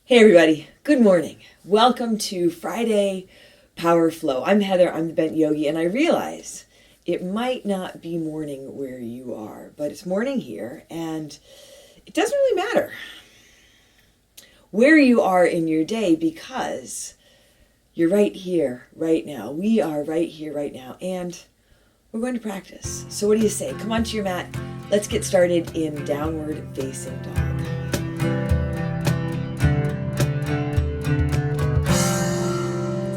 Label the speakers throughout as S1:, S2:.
S1: Hey everybody, good morning. Welcome to Friday Power Flow. I'm Heather, I'm the Bent Yogi, and I realize it might not be morning where you are, but it's morning here, and it doesn't really matter where you are in your day because you're right here, right now. We are right here, right now, and we're going to practice. So what do you say? Come onto your mat. Let's get started in Downward Facing Dog.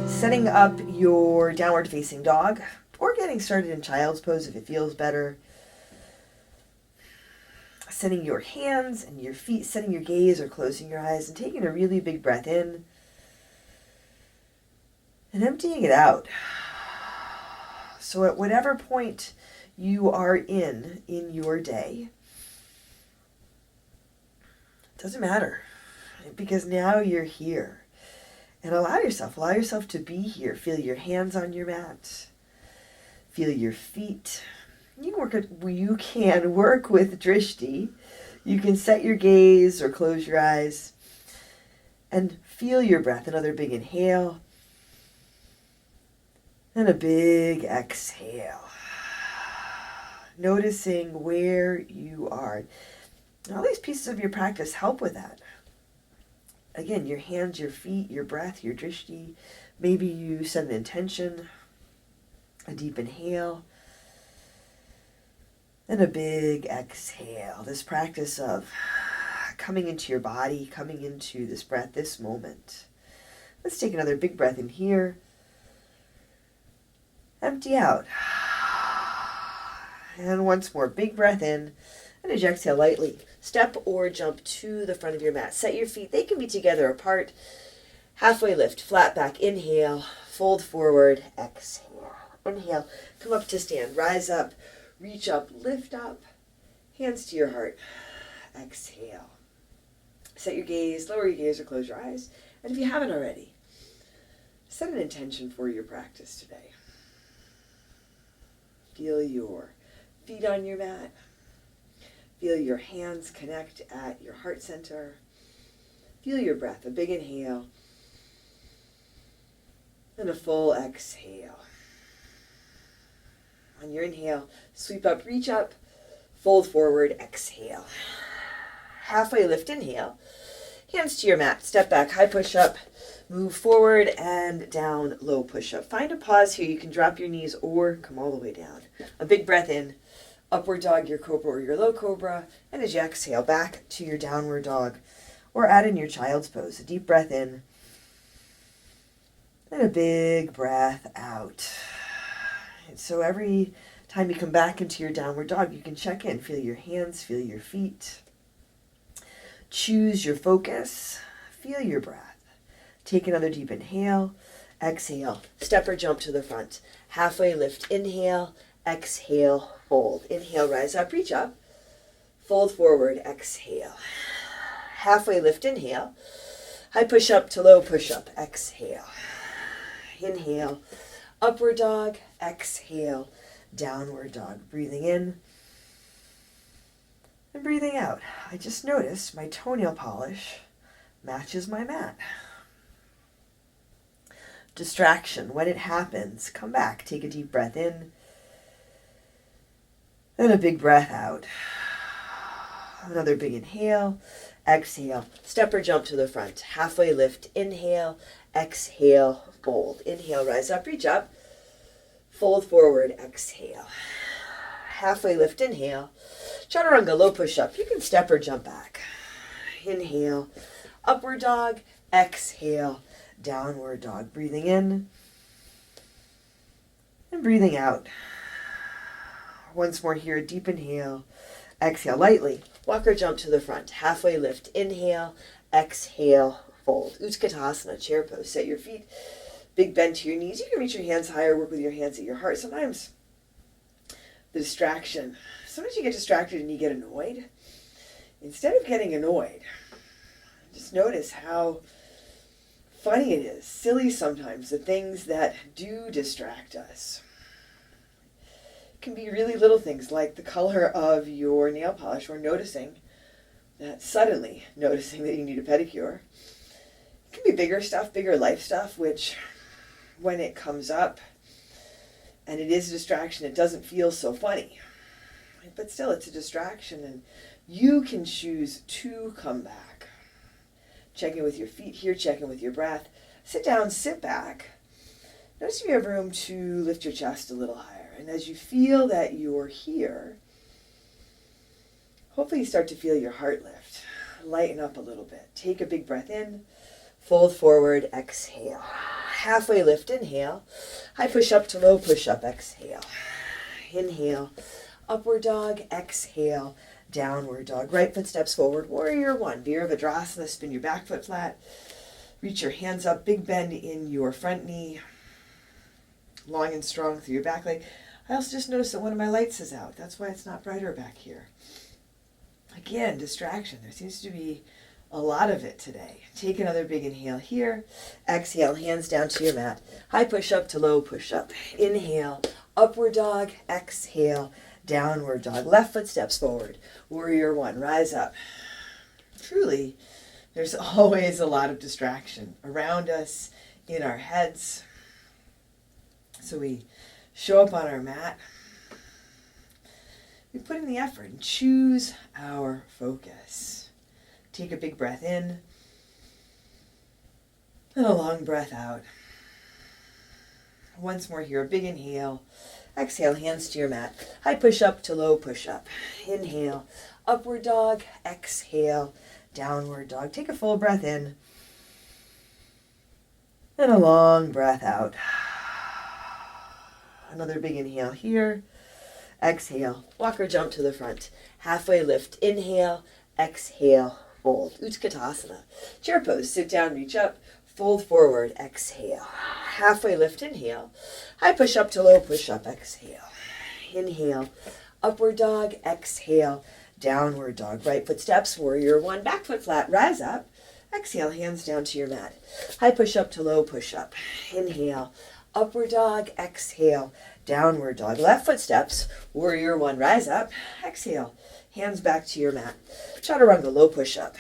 S1: Setting up your downward facing dog or getting started in child's pose if it feels better. Setting your hands and your feet, setting your gaze or closing your eyes and taking a really big breath in and emptying it out. So at whatever point you are in your day, it doesn't matter because now you're here. And allow yourself to be here. Feel your hands on your mat. Feel your feet. You can work with drishti. You can set your gaze or close your eyes. And feel your breath. Another big inhale. And a big exhale. Noticing where you are. And all these pieces of your practice help with that. Again, your hands, your feet, your breath, your drishti. Maybe you set an intention, a deep inhale, and a big exhale. This practice of coming into your body, coming into this breath, this moment. Let's take another big breath in here. Empty out. And once more, big breath in. And as you exhale lightly, step or jump to the front of your mat. Set your feet, they can be together apart. Halfway lift, flat back, inhale, fold forward, exhale. Inhale, come up to stand, rise up, reach up, lift up, hands to your heart, exhale. Set your gaze, lower your gaze or close your eyes. And if you haven't already, set an intention for your practice today. Feel your feet on your mat. Feel your hands connect at your heart center. Feel your breath, a big inhale and a full exhale. On your inhale, sweep up, reach up, fold forward, exhale. Halfway lift, inhale. Hands to your mat, step back, high push up, move forward and down, low push up. Find a pause here. You can drop your knees or come all the way down. A big breath in. Upward dog, your cobra or your low cobra, and as you exhale, back to your downward dog, or add in your child's pose. A deep breath in, and a big breath out. And so every time you come back into your downward dog, you can check in, feel your hands, feel your feet. Choose your focus, feel your breath. Take another deep inhale, exhale, step or jump to the front. Halfway lift, inhale, exhale, fold. Inhale, rise up, reach up. Fold forward, exhale. Halfway lift, inhale. High push up to low push up, exhale. Inhale, upward dog, exhale, downward dog. Breathing in and breathing out. I just noticed my toenail polish matches my mat. Distraction. When it happens, come back. Take a deep breath in. And a big breath out. Another big inhale. Exhale. Step or jump to the front. Halfway lift. Inhale. Exhale. Fold. Inhale. Rise up. Reach up. Fold forward. Exhale. Halfway lift. Inhale. Chaturanga. Low push up. You can step or jump back. Inhale. Upward dog. Exhale. Downward dog. Breathing in. And breathing out. Once more here, deep inhale, exhale lightly. Walk or jump to the front. Halfway lift, inhale, exhale, fold. Utkatasana, chair pose. Set your feet, big bend to your knees. You can reach your hands higher, work with your hands at your heart. Sometimes the distraction, sometimes you get distracted and you get annoyed. Instead of getting annoyed, just notice how funny it is, silly sometimes, the things that do distract us. Can be really little things like the color of your nail polish or suddenly noticing that you need a pedicure. It can be bigger stuff, bigger life stuff, which when it comes up and it is a distraction, it doesn't feel so funny. But still, it's a distraction, and you can choose to come back. Check in with your feet here, check in with your breath. Sit down, sit back. Notice if you have room to lift your chest a little higher. And as you feel that you're here, hopefully you start to feel your heart lift. Lighten up a little bit. Take a big breath in. Fold forward, exhale. Halfway lift, inhale. High push up to low push up, exhale. Inhale. Upward dog, exhale, downward dog. Right foot steps forward, warrior one. Virabhadrasana, spin your back foot flat. Reach your hands up, big bend in your front knee. Long and strong through your back leg. I also just noticed that one of my lights is out. That's why it's not brighter back here. Again, distraction. There seems to be a lot of it today. Take another big inhale here. Exhale, hands down to your mat. High push up to low push up. Inhale, upward dog, exhale. Downward dog. Left foot steps forward. Warrior one. Rise up. Truly, there's always a lot of distraction around us, in our heads. So we show up on our mat. We put in the effort and choose our focus. Take a big breath in and a long breath out. Once more here, a big inhale. Exhale, hands to your mat. High push up to low push up. Inhale, upward dog. Exhale, downward dog. Take a full breath in and a long breath out. Another big inhale here. Exhale, walk or jump to the front. Halfway lift, inhale, exhale, fold. Utkatasana. Chair pose, sit down, reach up, fold forward, exhale. Halfway lift, inhale. High push up to low push up, exhale. Inhale, upward dog, exhale, downward dog. Right foot steps, warrior one, back foot flat, rise up. Exhale, hands down to your mat. High push up to low push up. Inhale, upward dog, exhale, downward dog. Left foot steps, warrior one, rise up. Exhale, hands back to your mat. Chaturanga, low push up.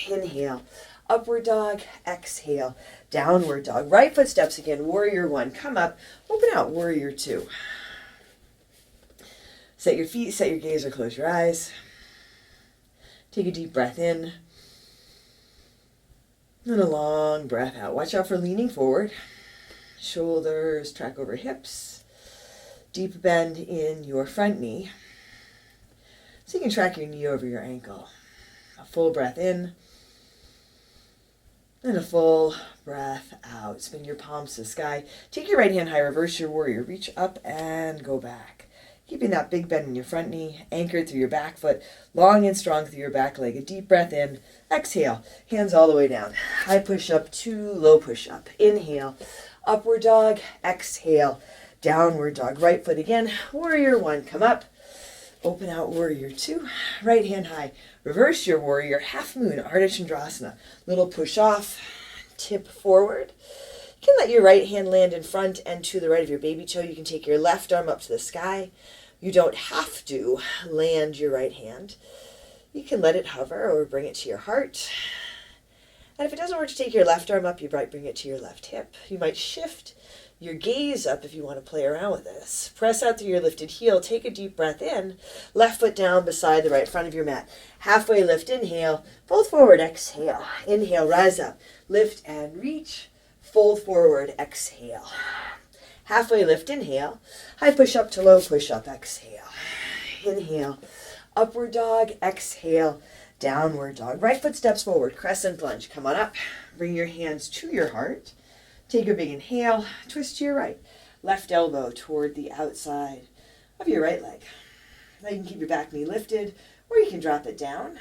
S1: Inhale, upward dog, exhale, downward dog. Right foot steps again, warrior one, come up, open out, warrior two. Set your feet, set your gaze, or close your eyes. Take a deep breath in and a long breath out. Watch out for leaning forward. Shoulders track over hips. Deep bend in your front knee. So you can track your knee over your ankle. A full breath in and a full breath out. Spin your palms to the sky. Take your right hand high, reverse your warrior. Reach up and go back. Keeping that big bend in your front knee, anchored through your back foot, long and strong through your back leg. A deep breath in. Exhale, hands all the way down. High push up to low push up. Inhale, upward dog. Exhale, downward dog. Right foot again. Warrior one, come up. Open out, warrior two. Right hand high. Reverse your warrior. Half moon, Ardha Chandrasana. Little push off. Tip forward. You can let your right hand land in front and to the right of your baby toe. You can take your left arm up to the sky. You don't have to land your right hand. You can let it hover or bring it to your heart. And if it doesn't work to take your left arm up, you might bring it to your left hip. You might shift your gaze up if you want to play around with this. Press out through your lifted heel. Take a deep breath in. Left foot down beside the right front of your mat. Halfway lift, inhale. Fold forward, exhale. Inhale, rise up. Lift and reach. Fold forward, exhale. Halfway lift, inhale. High push up to low push up, exhale. Inhale. Upward dog, exhale. Downward dog. Right foot steps forward. Crescent lunge. Come on up. Bring your hands to your heart. Take a big inhale, twist to your right. Left elbow toward the outside of your right leg. Now you can keep your back knee lifted, or you can drop it down.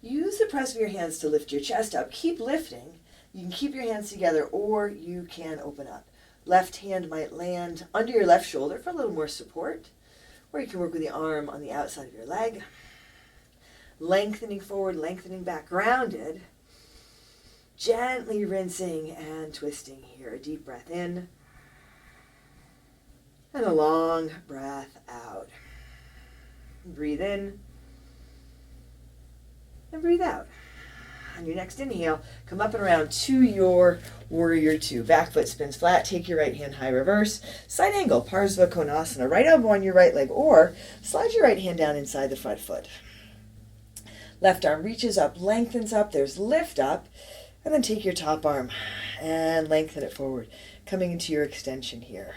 S1: Use the press of your hands to lift your chest up. Keep lifting. You can keep your hands together, or you can open up. Left hand might land under your left shoulder for a little more support, or you can work with the arm on the outside of your leg. Lengthening forward, lengthening back, grounded. Gently rinsing and twisting here. A deep breath in and a long breath out. Breathe in and breathe out. On your next inhale, come up and around to your warrior two. Back foot spins flat. Take your right hand high reverse. Side angle, Parsva Konasana. Right elbow on your right leg, or slide your right hand down inside the front foot. Left arm reaches up, lengthens up. There's lift up. And then take your top arm and lengthen it forward, coming into your extension here.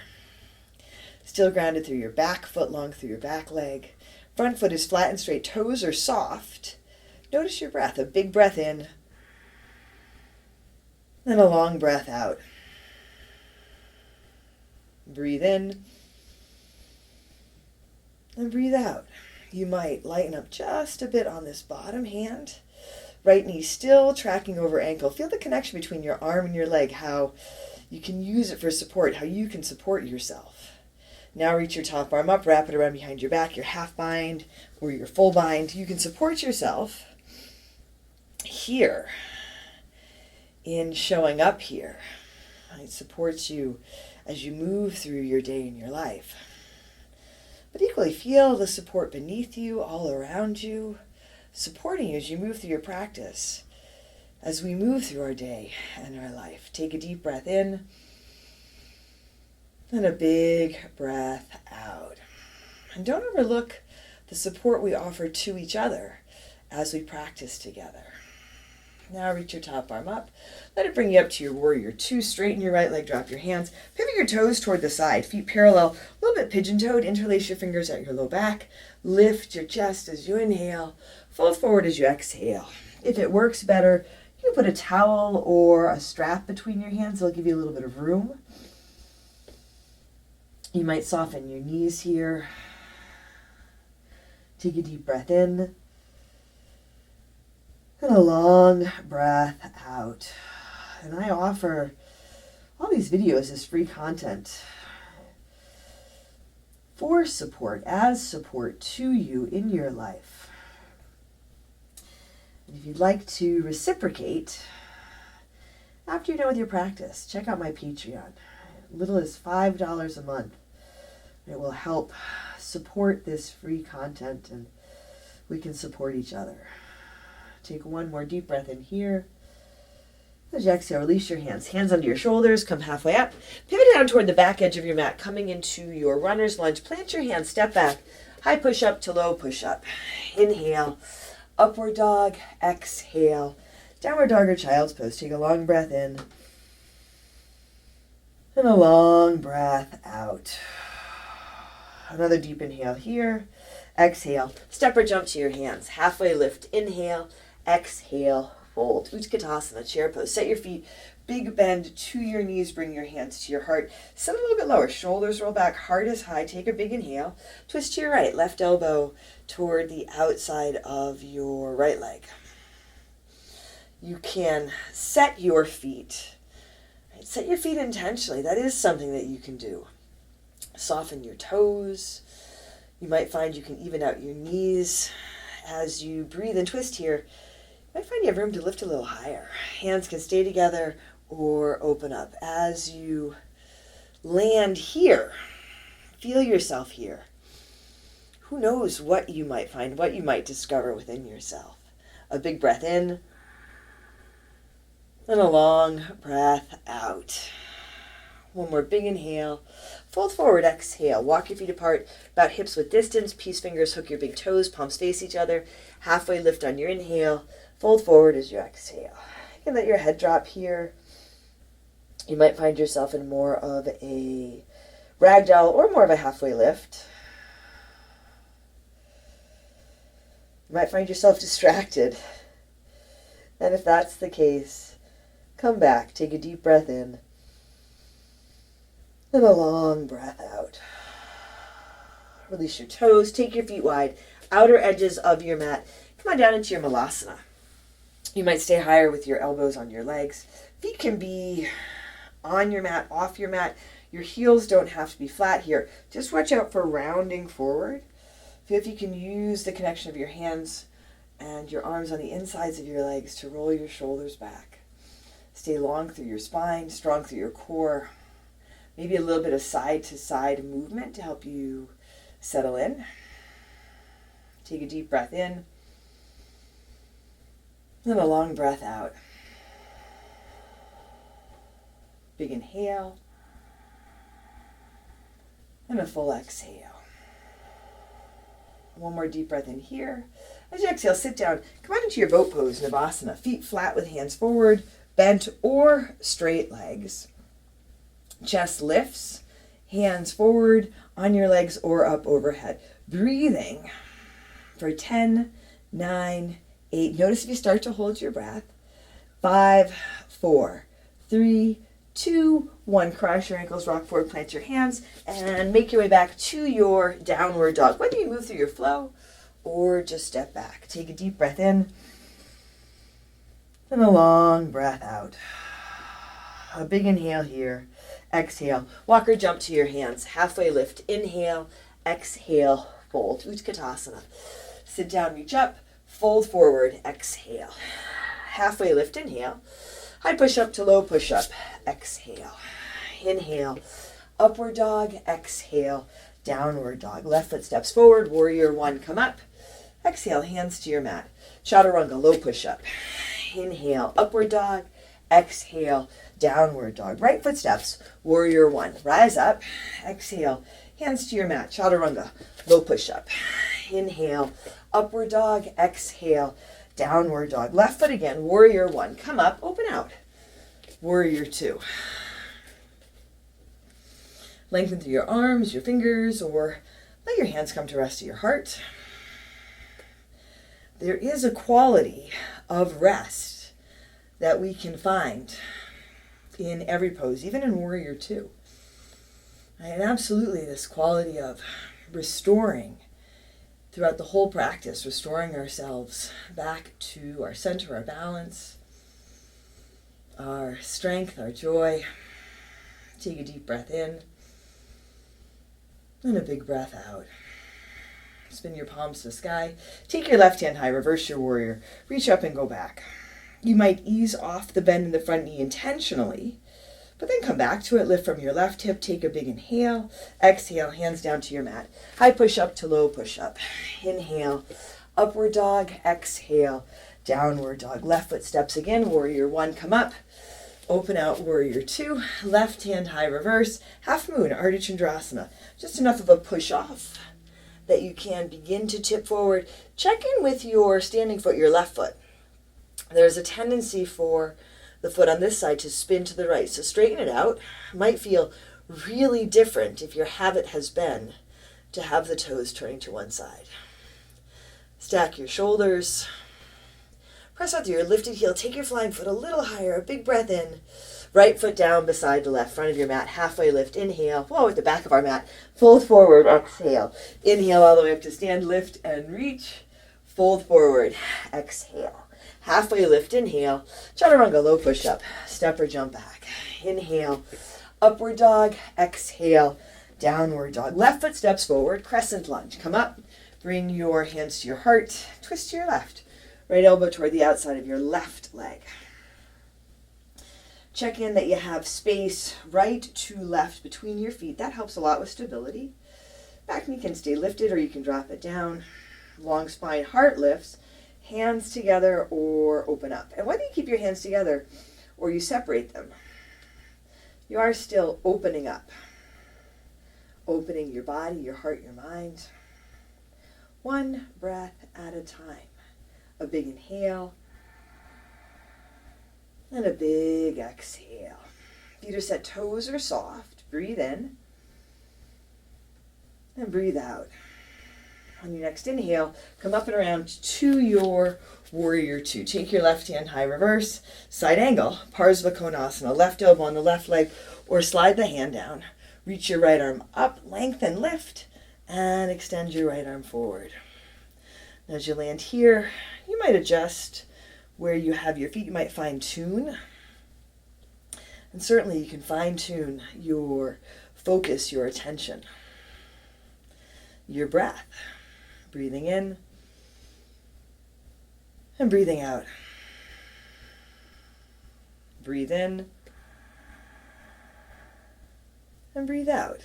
S1: Still grounded through your back foot, long through your back leg. Front foot is flat and straight. Toes are soft. Notice your breath. A big breath in. Then a long breath out. Breathe in. And breathe out. You might lighten up just a bit on this bottom hand. Right knee still tracking over ankle. Feel the connection between your arm and your leg, how you can use it for support, how you can support yourself. Now reach your top arm up, wrap it around behind your back, your half bind or your full bind. You can support yourself here in showing up here. It supports you as you move through your day and your life. But equally, feel the support beneath you, all around you, supporting you as you move through your practice, as we move through our day and our life. Take a deep breath in, and a big breath out. And don't overlook the support we offer to each other as we practice together. Now reach your top arm up. Let it bring you up to your warrior two. Straighten your right leg, drop your hands. Pivot your toes toward the side. Feet parallel, a little bit pigeon-toed. Interlace your fingers at your low back. Lift your chest as you inhale. Fold forward as you exhale. If it works better, you can put a towel or a strap between your hands. It'll give you a little bit of room. You might soften your knees here. Take a deep breath in. And a long breath out. And I offer all these videos as free content for support, as support to you in your life. And if you'd like to reciprocate, after you're done with your practice, check out my Patreon. Little as $5 a month. It will help support this free content, and we can support each other. Take one more deep breath in here. As you exhale, release your hands. Hands under your shoulders, come halfway up. Pivot down toward the back edge of your mat, coming into your runner's lunge. Plant your hands, step back. High push up to low push up. Inhale, upward dog. Exhale, downward dog or child's pose. Take a long breath in. And a long breath out. Another deep inhale here. Exhale, step or jump to your hands. Halfway lift, inhale. Exhale, fold. Utkatasana, chair pose. Set your feet, big bend to your knees. Bring your hands to your heart. Sit a little bit lower. Shoulders roll back. Heart is high. Take a big inhale. Twist to your right. Left elbow toward the outside of your right leg. You can set your feet. Set your feet intentionally. That is something that you can do. Soften your toes. You might find you can even out your knees. As you breathe and twist here, you might find you have room to lift a little higher. Hands can stay together or open up. As you land here, feel yourself here. Who knows what you might find, what you might discover within yourself. A big breath in, and a long breath out. One more big inhale. Fold forward, exhale. Walk your feet apart, about hips width distance. Peace fingers, hook your big toes, palms face each other. Halfway lift on your inhale. Fold forward as you exhale. You can let your head drop here. You might find yourself in more of a ragdoll or more of a halfway lift. You might find yourself distracted. And if that's the case, come back. Take a deep breath in. And a long breath out. Release your toes. Take your feet wide. Outer edges of your mat. Come on down into your malasana. You might stay higher with your elbows on your legs. Feet can be on your mat, off your mat. Your heels don't have to be flat here. Just watch out for rounding forward. Feel if you can use the connection of your hands and your arms on the insides of your legs to roll your shoulders back. Stay long through your spine, strong through your core. Maybe a little bit of side-to-side movement to help you settle in. Take a deep breath in. Then a long breath out. Big inhale. And a full exhale. One more deep breath in here. As you exhale, sit down. Come on into your boat pose, Navasana. Feet flat with hands forward, bent or straight legs. Chest lifts, hands forward on your legs or up overhead. Breathing for 10, 9, 8. Notice if you start to hold your breath. 5, 4, 3, 2, 1. Cross your ankles, rock forward, plant your hands, and make your way back to your downward dog. Whether you move through your flow or just step back. Take a deep breath in and a long breath out. A big inhale here. Exhale. Walk or jump to your hands. Halfway lift. Inhale. Exhale. Fold. Utkatasana. Sit down, reach up. Fold forward. Exhale. Halfway lift. Inhale. High push up to low push up. Exhale. Inhale. Upward dog. Exhale. Downward dog. Left foot steps forward. Warrior one. Come up. Exhale. Hands to your mat. Chaturanga. Low push up. Inhale. Upward dog. Exhale. Downward dog. Right foot steps. Warrior one. Rise up. Exhale. Hands to your mat. Chaturanga. Low push up. Inhale. Upward dog. Exhale. Downward dog. Left foot again. Warrior one. Come up. Open out. Warrior two. Lengthen through your arms, your fingers, or let your hands come to rest at your heart. There is a quality of rest that we can find in every pose, even in Warrior two. And absolutely this quality of restoring throughout the whole practice, restoring ourselves back to our center, our balance, our strength, our joy. Take a deep breath in and a big breath out. Spin your palms to the sky. Take your left hand high, reverse your warrior. Reach up and go back. You might ease off the bend in the front knee intentionally, but then come back to it. Lift from your left hip. Take a big inhale. Exhale, hands down to your mat. High push up to low push up. Inhale, upward dog. Exhale, downward dog. Left foot steps again. Warrior one, come up. Open out, warrior two. Left hand high, reverse. Half moon, Ardha Chandrasana. Just enough of a push off that you can begin to tip forward. Check in with your standing foot, your left foot. There's a tendency for the foot on this side to spin to the right. So straighten it out. Might feel really different if your habit has been to have the toes turning to one side. Stack your shoulders. Press out through your lifted heel. Take your flying foot a little higher. A big breath in. Right foot down beside the left, front of your mat. Halfway lift. Inhale. Whoa, at the back of our mat. Fold forward. Exhale. Inhale all the way up to stand. Lift and reach. Fold forward. Exhale. Halfway lift. Inhale. Chaturanga. Low push up. Step or jump back. Inhale. Upward dog. Exhale. Downward dog. Left foot steps forward. Crescent lunge. Come up. Bring your hands to your heart. Twist to your left. Right elbow toward the outside of your left leg. Check in that you have space right to left between your feet. That helps a lot with stability. Back knee can stay lifted or you can drop it down. Long spine, heart lifts. Hands together or open up. And whether you keep your hands together or you separate them, you are still opening up. Opening your body, your heart, your mind. One breath at a time. A big inhale and a big exhale. Feet are set, toes are soft. Breathe in and breathe out. On your next inhale, come up and around to your warrior two. Take your left hand high, reverse, side angle, Parsva Konasana. Left elbow on the left leg or slide the hand down. Reach your right arm up, lengthen, lift, and extend your right arm forward. As you land here, you might adjust where you have your feet. You might fine tune. And certainly you can fine tune your focus, your attention, your breath. Breathing in and breathing out. Breathe in and breathe out.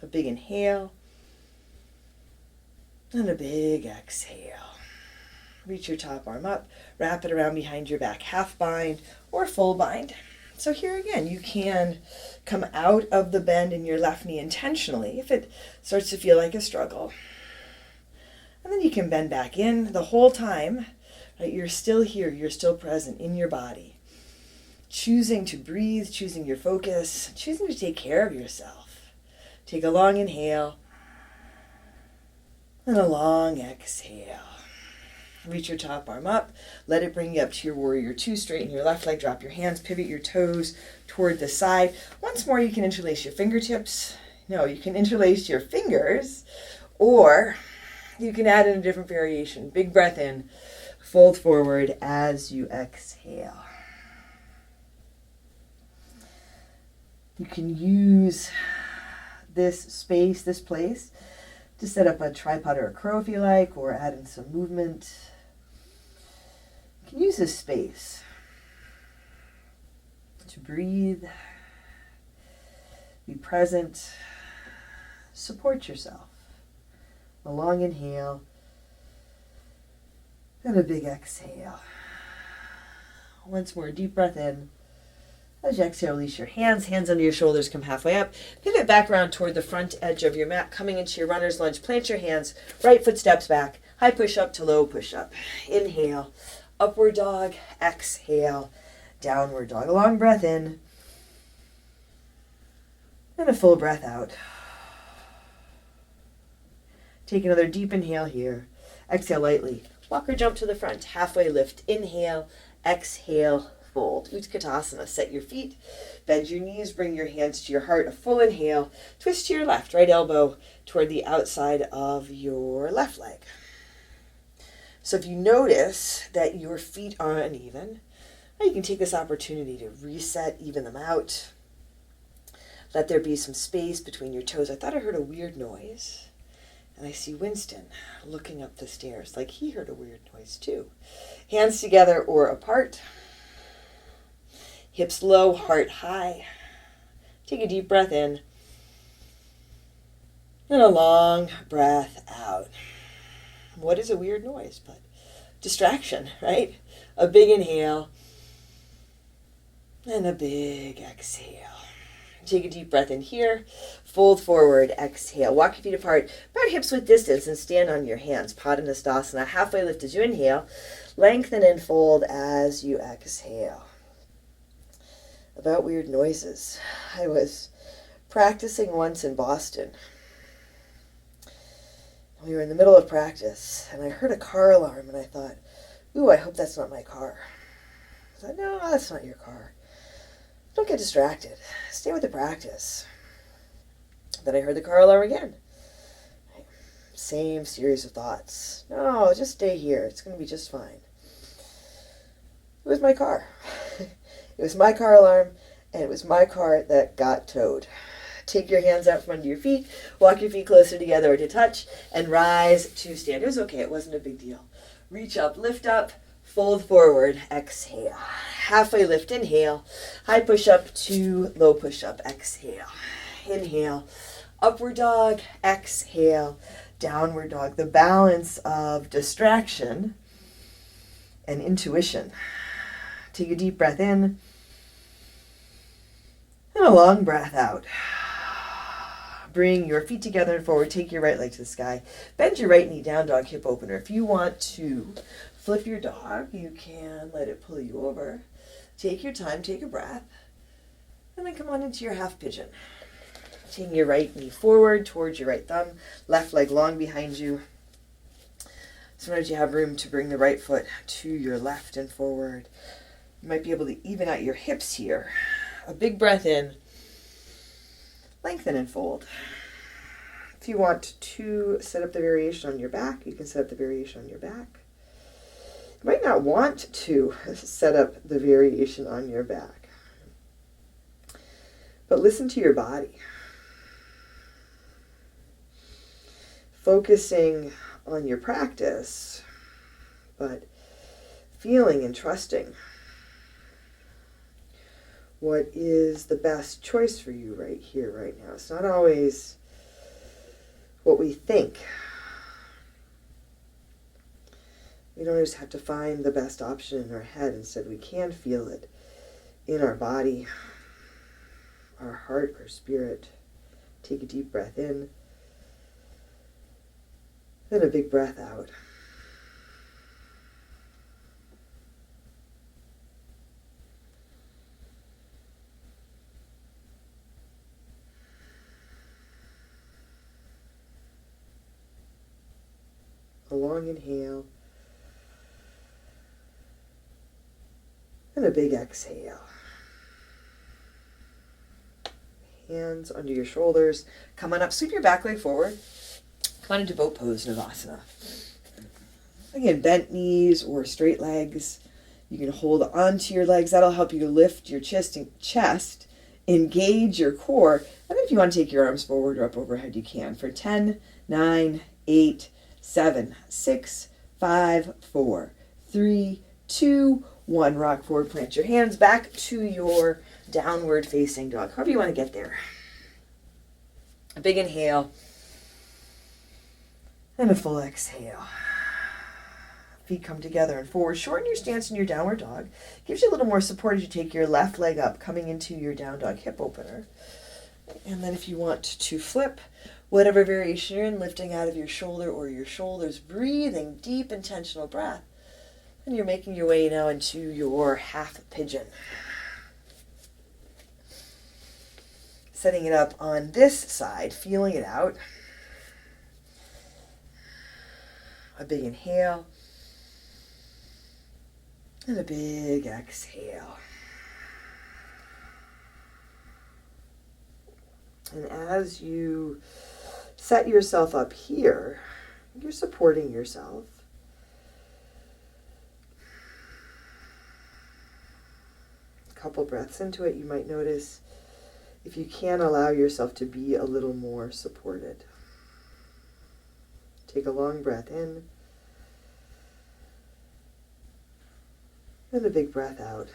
S1: A big inhale. And a big exhale. Reach your top arm up, wrap it around behind your back, half bind or full bind. So here again, you can come out of the bend in your left knee intentionally if it starts to feel like a struggle. And then you can bend back in the whole time. Right? You're still here, you're still present in your body. Choosing to breathe, choosing your focus, choosing to take care of yourself. Take a long inhale and a long exhale. Reach your top arm up. Let it bring you up to your warrior two. Straighten your left leg. Drop your hands. Pivot your toes toward the side. Once more, you can interlace your fingertips. No, you can interlace your fingers. Or you can add in a different variation. Big breath in. Fold forward as you exhale. You can use this space, this place, to set up a tripod or a crow if you like, or add in some movement. You can use this space to breathe, be present, support yourself. A long inhale and a big exhale. Once more, deep breath in. As you exhale, release your hands under your shoulders, come halfway up. Pivot back around toward the front edge of your mat, coming into your runner's lunge. Plant your hands, right foot steps back, high push-up to low push-up. Inhale, upward dog, exhale, downward dog. A long breath in, and a full breath out. Take another deep inhale here. Exhale lightly. Walk or jump to the front, halfway lift. Inhale, exhale, fold. Utkatasana. Set your feet, bend your knees, bring your hands to your heart. A full inhale. Twist to your left, right elbow toward the outside of your left leg. So if you notice that your feet are uneven, you can take this opportunity to reset, even them out. Let there be some space between your toes. I thought I heard a weird noise. And I see Winston looking up the stairs like he heard a weird noise too. Hands together or apart. Hips low, heart high. Take a deep breath in. And a long breath out. What is a weird noise? But distraction, right? A big inhale. And a big exhale. Take a deep breath in here. Fold forward, exhale. Walk your feet apart, about hips width distance, and stand on your hands. Padangusthasana. Halfway lift as you inhale. Lengthen and fold as you exhale. About weird noises. I was practicing once in Boston. We were in the middle of practice, and I heard a car alarm, and I thought, ooh, I hope that's not my car. I thought, no, that's not your car. Don't get distracted. Stay with the practice. Then I heard the car alarm again. Same series of thoughts. No, just stay here. It's going to be just fine. It was my car. It was my car alarm, and it was my car that got towed. Take your hands out from under your feet. Walk your feet closer together or to touch, and rise to stand. It was okay. It wasn't a big deal. Reach up, lift up, fold forward, exhale. Halfway lift, inhale. High push-up to low push-up, exhale. Inhale, upward dog, exhale, downward dog. The balance of distraction and intuition. Take a deep breath in and a long breath out. Bring your feet together and forward. Take your right leg to the sky. Bend your right knee, down dog, hip opener. If you want to flip your dog, you can let it pull you over. Take your time, take a breath, and then come on into your half pigeon. Taking your right knee forward towards your right thumb, left leg long behind you. Sometimes you have room to bring the right foot to your left and forward. You might be able to even out your hips here. A big breath in. Lengthen and fold. If you want to set up the variation on your back, you can set up the variation on your back. You might not want to set up the variation on your back. But listen to your body. Focusing on your practice, but feeling and trusting what is the best choice for you right here, right now. It's not always what we think, We don't just have to find the best option in our head. Instead, we can feel it in our body, our heart, our spirit. Take a deep breath in, then a big breath out. A long inhale, and a big exhale. Hands under your shoulders. Come on up, sweep your back leg forward. Come on into boat pose, Navasana. Again, bent knees or straight legs. You can hold onto your legs. That'll help you to lift your chest, engage your core. And then if you want to take your arms forward or up overhead, you can. For 10, 9, 8, 7, 6, 5, 4, 3, 2, 1. Rock forward, plant your hands back to your downward facing dog. However you want to get there. A big inhale. And a full exhale. Feet come together and forward. Shorten your stance in your downward dog. Gives you a little more support as you take your left leg up, coming into your down dog hip opener. And then if you want to flip, whatever variation you're in, lifting out of your shoulder or your shoulders, breathing, deep intentional breath. And you're making your way now into your half pigeon. Setting it up on this side, feeling it out. A big inhale. And a big exhale. And as you set yourself up here, you're supporting yourself. A couple breaths into it, you might notice if you can allow yourself to be a little more supported. Take a long breath in. And a big breath out.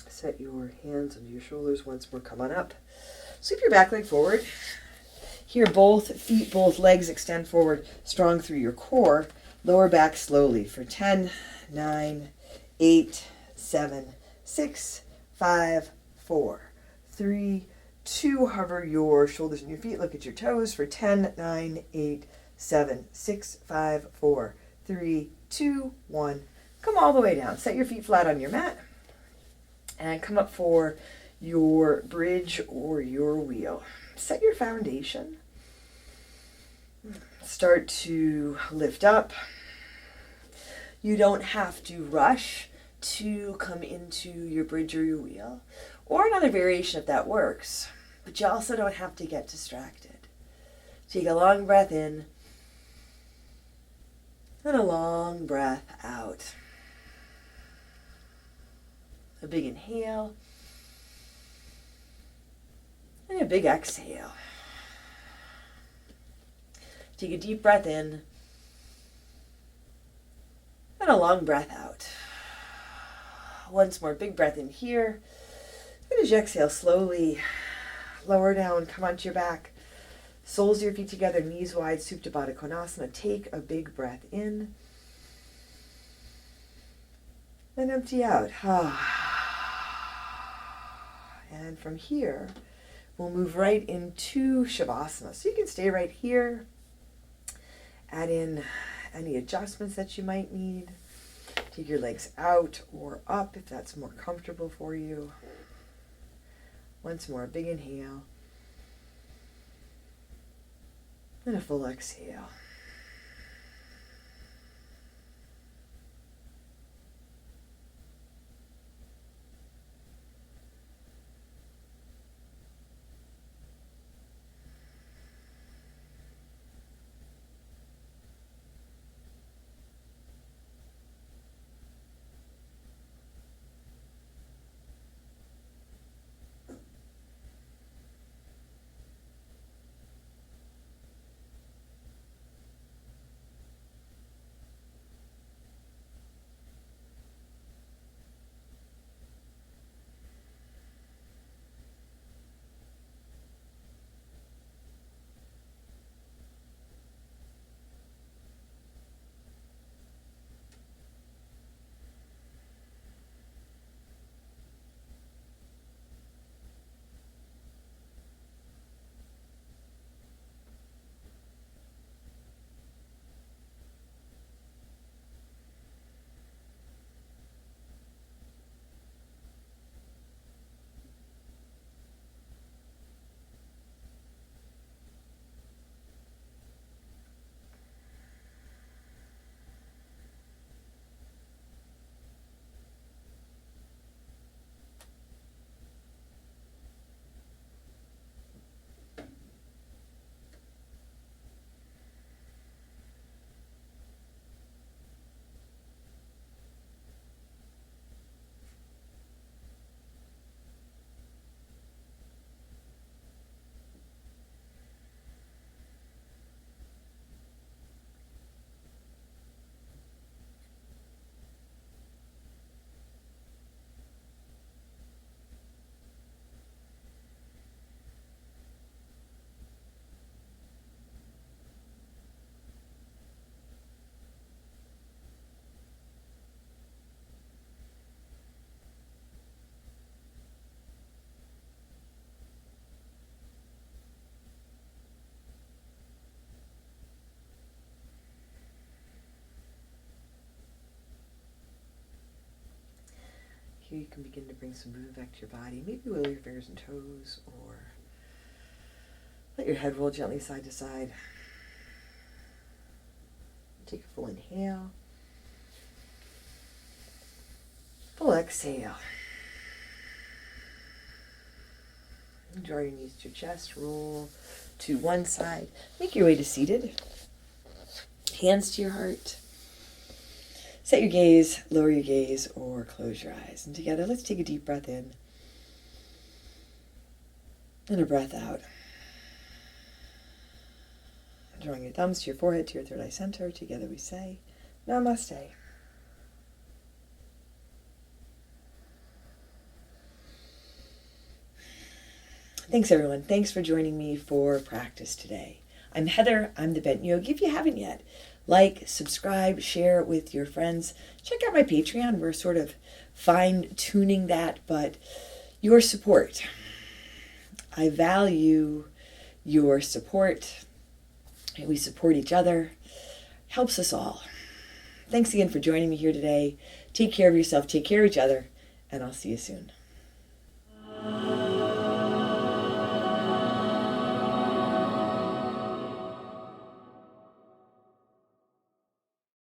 S1: Set your hands under your shoulders once more. Come on up. Sweep your back leg forward. Here, both feet, both legs extend forward, strong through your core. Lower back slowly for 10, 9, 8, 7, 6, 5, 4, 3, 2. Hover your shoulders and your feet. Look at your toes for 10, 9, 8, 7, 6, 5, 4, 3, 2, 1. Come all the way down. Set your feet flat on your mat. And come up for your bridge or your wheel. Set your foundation. Start to lift up. You don't have to rush to come into your bridge or your wheel, or another variation if that works. But you also don't have to get distracted. Take a long breath in and a long breath out. A big inhale and a big exhale. Take a deep breath in and a long breath out. Once more, big breath in here. And as you exhale, slowly lower down, come onto your back. Soles of your feet together, knees wide, Supta Baddha Konasana. Take a big breath in and empty out. And from here, we'll move right into Shavasana. So you can stay right here. Add in any adjustments that you might need. Take your legs out or up if that's more comfortable for you. Once more, big inhale. And a full exhale. here you can begin to bring some movement back to your body. Maybe wiggle your fingers and toes, or let your head roll gently side to side. Take a full inhale. Full exhale. Draw your knees to your chest. Roll to one side. Make your way to seated. Hands to your heart. Set your gaze, lower your gaze, or close your eyes. And together, let's take a deep breath in. And a breath out. Drawing your thumbs to your forehead, to your third eye center. Together we say, Namaste. Thanks, everyone. Thanks for joining me for practice today. I'm Heather. I'm the Bent Yogi. If you haven't yet, like, subscribe, share it with your friends. Check out my Patreon. We're sort of fine-tuning that, but your support. I value your support. We support each other. Helps us all. Thanks again for joining me here today. Take care of yourself. Take care of each other. And I'll see you soon.